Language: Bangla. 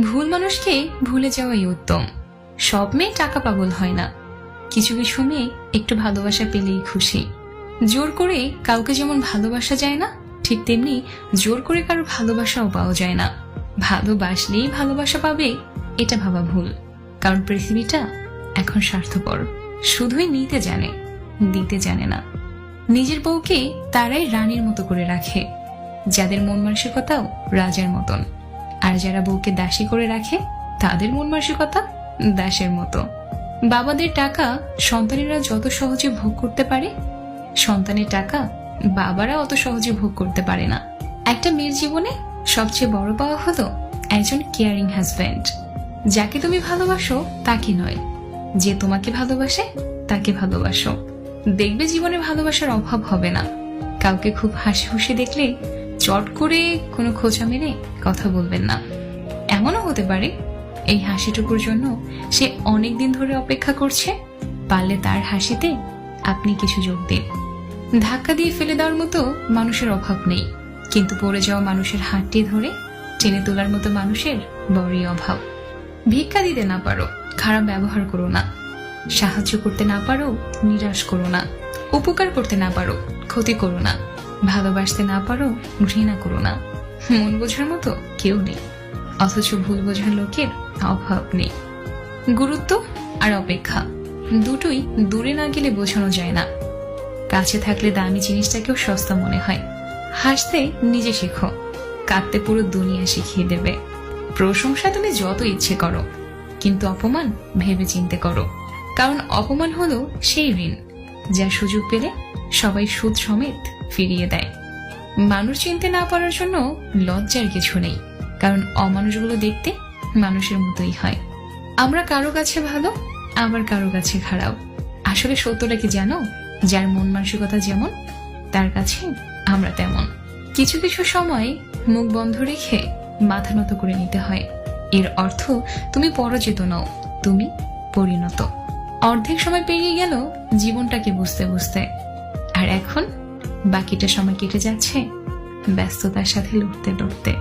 ভুল মানুষকে ভুলে যাওয়াই উত্তম। সব মেয়ে টাকা পাগল হয় না, কিছু কিছু মেয়ে একটু ভালোবাসা পেলেই খুশি। জোর করে কাউকে যেমন ভালোবাসা যায় না, ঠিক তেমনি জোর করে কারো ভালোবাসাও পাওয়া যায় না। ভালোবাসলেই ভালোবাসা পাবে এটা ভাবা ভুল, কারণ পৃথিবীটা এখন স্বার্থপর, শুধুই নিতে জানে, দিতে জানে না। নিজের বউকে তারাই রানীর মতো করে রাখে যাদের মন মানসিকতাও রাজার মতন, আর যারা বউকে দাসী করে রাখে তাদের মন মানসিকতা দাসের মতো। বাবাদের টাকা সন্তানেরা যত সহজে ভোগ করতে পারে, সন্তানের টাকা বাবারা অত সহজে ভোগ করতে পারে না। একটা মেয়ের জীবনে সবচেয়ে বড় পাওয়া হলো একজন কেয়ারিং হাজব্যান্ড। যাকে তুমি ভালোবাসো তাকে নয়, যে তোমাকে ভালোবাসে তাকে ভালোবাসো। দেখবে জীবনে ভালোবাসার অভাব হবে না। কাউকে খুব হাসি খুশি দেখলে চট করে কোনো খোঁচা মেরে কথা বলবেন না। এমনও হতে পারে এই হাসিটুকুর জন্য সে অনেকদিন ধরে অপেক্ষা করছে, পারলে তার হাসিতে আপনি কিছু যোগ দিন। ধাক্কা দিয়ে ফেলে দেওয়ার মতো মানুষের অভাব নেই, কিন্তু পড়ে যাওয়া মানুষের হাতটি ধরে টেনে তোলার মতো মানুষের বড়ই অভাব। ভিক্ষা দিতে না পারো, খারাপ ব্যবহার করো না। সাহায্য করতে না পারো, নিরাশ করো না। উপকার করতে না পারো, ক্ষতি করো না। ভালোবাসতে না পারো, ঘৃণা করো না। মন বোঝার মতো কেউ নেই, অথচ ভুল বোঝার লোকের অভাব নেই। গুরুত্ব আর অপেক্ষা দুটোই দূরে না গেলে বোঝানো যায় না। কাছে থাকলে দামি জিনিসটাকেও সস্তা মনে হয়। হাসতে নিজে শেখো, কাঁদতে পুরো দুনিয়া শিখিয়ে দেবে। প্রশংসা তুমি যত ইচ্ছে করো, কিন্তু অপমান ভেবে চিন্তে করো, কারণ অপমান হলো সেই ঋণ যা সুযোগ পেলে সবাই সুদ সমেত ফিরিয়ে দেয়। মানুষ চিনতে না পারার জন্য লজ্জার কিছু নেই, কারণ অমানুষগুলো দেখতে মানুষের মতোই হয়। আমরা কারো কাছে ভালো, আবার কারো কাছে খারাপ। আসলে সত্যটা কি জানো? যার মন মানসিকতা যেমন, তার কাছে আমরা তেমন। কিছু কিছু সময় মুখ বন্ধ রেখে মাথা নত করে নিতে হয়। এর অর্থ তুমি পরাজিত নও, তুমি পরিণত। অর্ধেক সময় পেরিয়ে গেল জীবনটাকে বুঝতে বুঝতে, আর এখন বাকিটা সময় কেটে যাচ্ছে ব্যস্ততার সাথে লড়তে লড়তে।